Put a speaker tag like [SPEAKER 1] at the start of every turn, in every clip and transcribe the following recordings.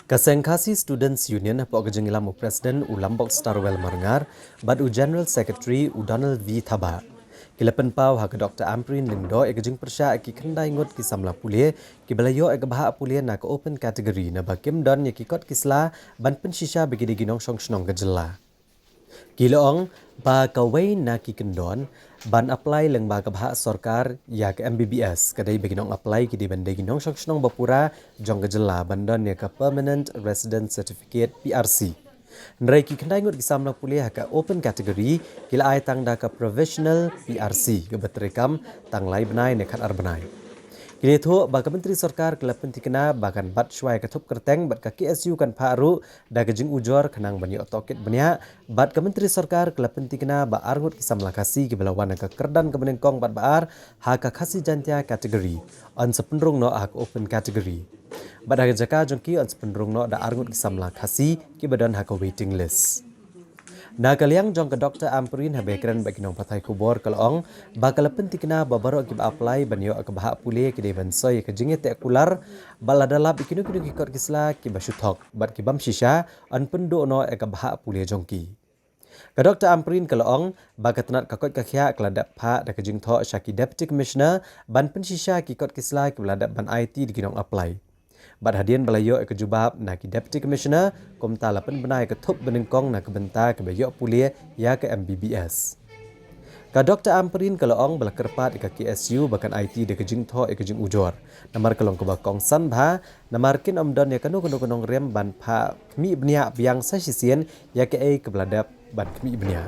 [SPEAKER 1] Kasengkasi Students Union pok kejengilam Presiden Ulambok Starwell Marengar bad General Secretary Donald V Thaba. Kilapan pau hak Dr. Amprin Lindo ekejeng persya eki kendai ngot kisamla pulie kibalayo ek bahak pulie nak open category na bakim don yakikot kisla ban pensisha bagi diginong song kejela. Kiloong ba kawai na kikendon ban apply leng ba kabha sarkar ya ke MBBS kadai beginong apply ki di bandai ginong song bapura jong kejela bandon ya ke permanent resident certificate PRC. Nrai ki kendai ngut kisamna kuliah ka open category kila ai tang da ka professional PRC ke betrekam tang lai benai ne khat ar benai. Kini thu ba ka menteri sarkar kelapen tikena bahkan bat syai ka thup kerteng bat ka KSU kan pharu da ka jing ujor khanang bani otokit bania bat ka menteri sarkar kelapen tikena ba arngut kisamla khasi ke belawan ka kerdan ka benengkong bat baar ha ka khasi jantia category on sependrung no hak open category. Bat ha jaka jongki on sependrung no da arngut kisamla khasi ki badan ha ka waiting list. Na kaliang jong ke Dr. Amprin habekran bagi nong patai kubor kalong bakal pentikna babaro ki apply banyo ke bahak pule ki devan soy ke jinge te kular baladalap ikinu kikot kisla ki basuthok bat ki bam shisha an pendo no ke bahak pule jongki. Ke Dr. Amprin kalong bagatnat kakot kakhya keladap pha da ke jing tho Shaki Deputy Commissioner ban pensisha kikot kisla ki beladap ban IT di ginong apply. Bat hadian balayo ke jubab na ki Deputy Commissioner komta lapan benai ke thup benengkong na ke benta ke bayo pulie ya ke MBBS. Ka Dr. Amprin kalong bala kerpat ke KSU bahkan IT de ke jing tho ke jing ujor. Namar kalong ke bakong san bha namar kin omdon ya kanu rem ban pha kmi bnia biang sa sisien ya ke ai ke beladap ban kmi bnia.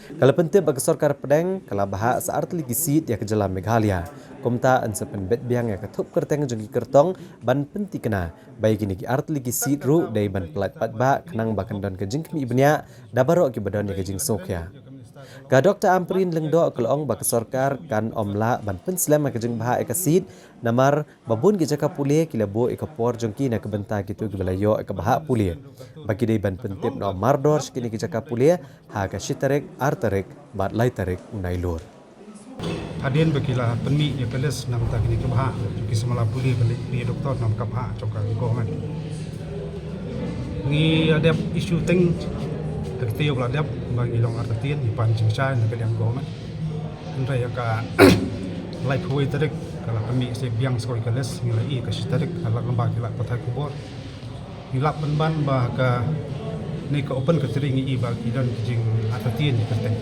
[SPEAKER 1] Kalau penting bagi sarkar pedang kalau bahak saat lagi seat ya ke jalan Meghalaya komta ansepen bet biang ya ketup kerteng jengki kertong ban penti kena baik ini ki art lagi seat ru dari ban pelat pat ba kenang bakan don ke jengkmi ibnya dabarok ki badon ya ke jeng sokya. Ka Dr. Amprin lengdo kelong bagi sarkar kan omla ban penslam ke jeng bahak ke seat namar babun ki jaka pulie ki labo ke por jengki na ke benta gitu ki belayo ke bahak pulie. Bagi dei ban pentip no mardor kini ki jaka pulie ha ka shitarek artarek bat lai tarek unai lor.
[SPEAKER 2] Hadin bagilah penmi ya keles nam tak ini kebah ki semala puli balik ni doktor nam kabha cokka gongan ni ada isu teng tertiup lah dia bagi long artian di pancing sai nak yang gongan andai ka lai pui terek kalau penmi se biang skoi keles nilai ka sitarek ala lembag la patai kubor hilap ban bah ka ni ka open ka tering i bagi dan jing artian ni kerteng.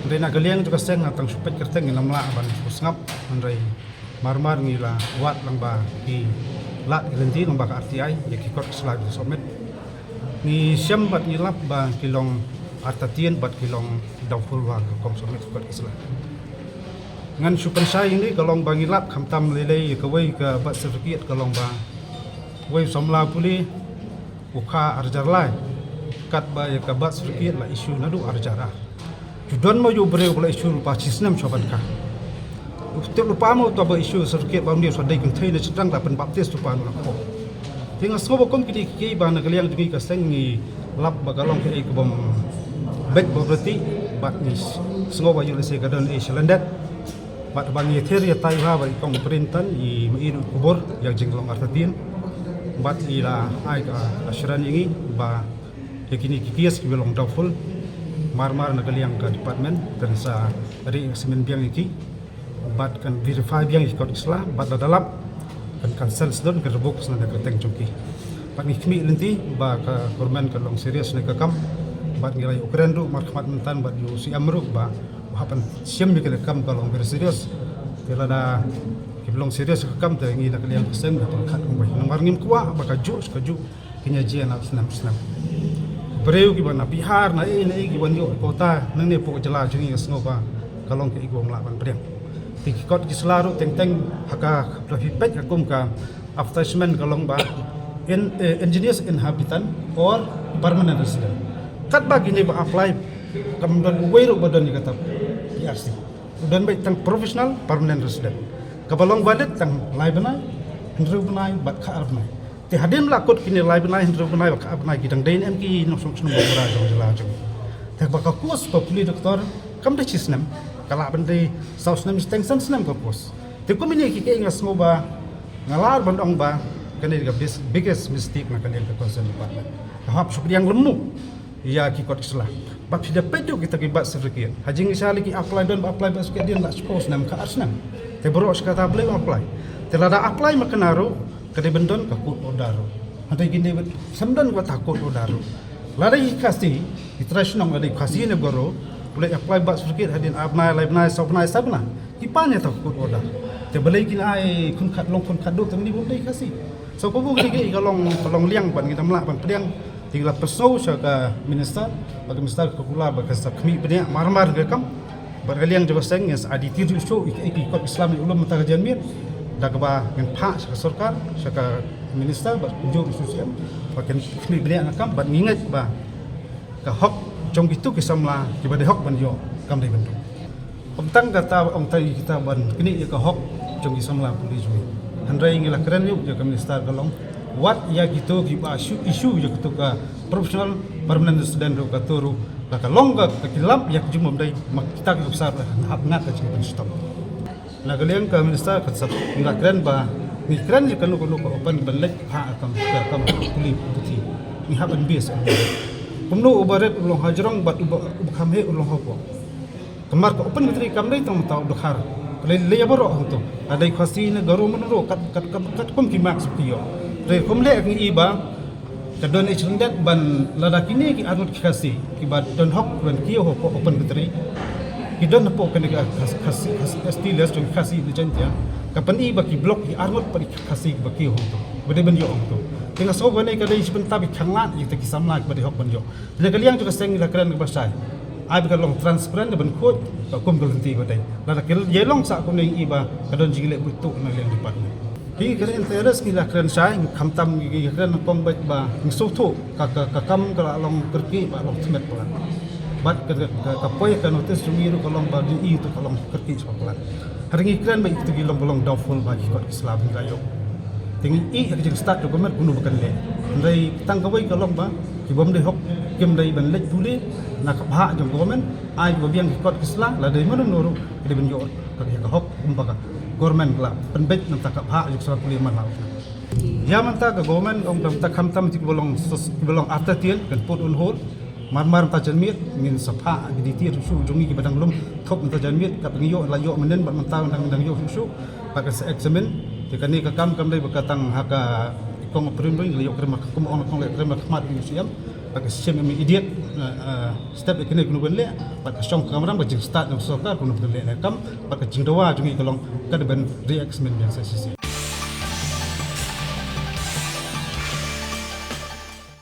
[SPEAKER 2] Andai nak galiang juga seng natang supet kerteng nam la ban usngap andai marmar ngila wat lang ba ki lat gelenti lang ba ka RTI ya ki kot slag somet ni syam bat ngilap ba kilong artatien bat kilong dawful wa kom somet kot isla ngan supen sai ini kalong ba ngilap khamtam lelei ka wei ka bat certificate kalong ba wei somla puli uka arjar lai kat ba ya ka bat certificate la isu nadu arjara Judan mau beri pula isu lupa cisnam sobat kah. Setiap lupa mau tu apa isu serkit bau dia sudah ikan nak sedang dapat baptis lupa nak apa. Tengah semua bakom kiki bahana kalian demi kaseng ni lap bagalong ke bom back berarti bat ni semua baju lesi kadang selandat bat bangi teri tai ha bagi kong perintan i mai kubur yang jenglong artatin bat ila ai ka asran ini ba yakini kikias kibilong doubtful marmar nak kaliang ke department terasa dari semen biang iki bat kan verify biang ikut islah bat dalam kan cancel sedon ke rebuk senada kerteng cungki bat ni kmi lenti ba ka korban ka long serius nak kam bat nilai ukran ru marhamat mentan bat yu si amru ba hapan siam ni kam ka long serius kala da kiblong serius ka kam te ngi nak kaliang pesen da khat ngoi nomor ngim kwa ba ka ju kinya jian senam Bereu ki bana Bihar na ini ki ban yo kota nang ne po jala jungi sngoba kalong ke igom laban priang tikot ki selaru teng haka feedback akum ka attachment kalong ba engineers inhabitant or permanent resident kat bagi ni ba apply kam don wero badon ni kata PRC dan baik tang professional permanent resident kabalong badet tang lai banai ndru banai bat ka banai ti hadin lakut kini lai benai hendro benai baka benai gidang dain MK no som sum bora jong jela jong tak baka kos populi doktor kam de chisnam kala bende sausnam extension snam ko kos ti ko mini ki ke ngas ngoba ngalar bandong ba kan dia biggest mistake nak kalian ke concern department. Hab seperti yang lemu ya kikot Islam. Bab sudah pedu kita kibat sedikit. Haji ngisali ki apply dan apply basket dia nak suppose nam ka arsnam. Te bro sekata boleh apply. Telada apply makanaro kade bendon ka kut odaro. Hantai gini semdan wa takut odaro. Lada ikasi international ada ikasi ne goro boleh apply bab sedikit hadin abnai laibnai sobnai sabna. Kipanya takut odar. Te boleh kina ai kun kat long kun kadu temni boleh ikasi. So ko bu gigi kalong liang ban kita melak ban pediang tinggal persau saka minister bagi minister ke kula bagi sakmi pediang marmar ke kam bergaliang jaba seng yes adi tiru show ikut Islam ulum mata kajian mir dak ba ngan pha saka sarkar saka minister ba jur sosial bagi kami pediang kam ban ngingat ba ka hok jong itu kisamla jaba de hok ban yo kam dei bentuk Pemtang kata orang tadi kita ban kini ya ke hok jong kisamla polis we handrai ngila keren yuk ya minister kalong what ya gitu kiba isu ya ketuka profesional permanent student ro katuru ka longga ka kilap ya jumum dai mak kita ke besar hak ngat ka jing stop na galiang ka minister ka sap ngila keren ba ni keren ya kanu ko open balek ha kam puli puti ni ha ban bis kumno ubaret ulong hajrong bat ubkhamhe ulong hopo kamar ka open mitri kam dai tong tau dokhar le ya baro hang to adai khasi na garu menuro kat kum ki mak supio re kum le ki iba ka don e chundat ban lada kini ki arut khasi ki ba don hok ban ki ho ko open mitri ki don po kan ki khasi stiles jong khasi ni jantia ka pan iba ki block ki arut pa khasi ba ki ho to bade ban yo to tinga so ban ka dai sebentar bi khanglat ki ta ki samla ki bade hok ban yo le kaliang juga seng la kran ba sai ai ka long transparent ban khot ka kum galenti ko dai la ka ye long sa ko nei iba ka don jigile butu na leng department hi kare interes ki la kran sai kham tam gi kran pom ba ba so tho ka kam ka long kerki ba long thmet pa bat ka poy ka notice jumi ru ka long ba gi tu ka long kerki so pa hari ngi kran ba itu gi long downfall ba ki ko Islam ga yo tingi i ka jing start ko mer kunu bakan le ndai tang ka wai ka long ba ki bom dei hok kem dei ban lek tule na ka bha jong government ai go biang kot Islam la dei manu nuru dei ban yo ka hok umpaka government la penbet nan tak bha juk sa puli man laut ya man ta ka government ong tam tak kham tam ti bolong after tien kan put on hold mar ta janmit min sapha di ti su jongi ki badang lum thop ta janmit ka pengiyo la yo menen ba man ta dang yo su pa ka examine ti kan ni ka kam dei bakatang haka kong primri la yo krema kum on kong le krema khmat museum pakai sistem yang idiot step ekene kuno benle pakai song kamera bajing start yang sokar kuno benle kam pakai jingdawa jungi kolong kada ben reaction ben sesi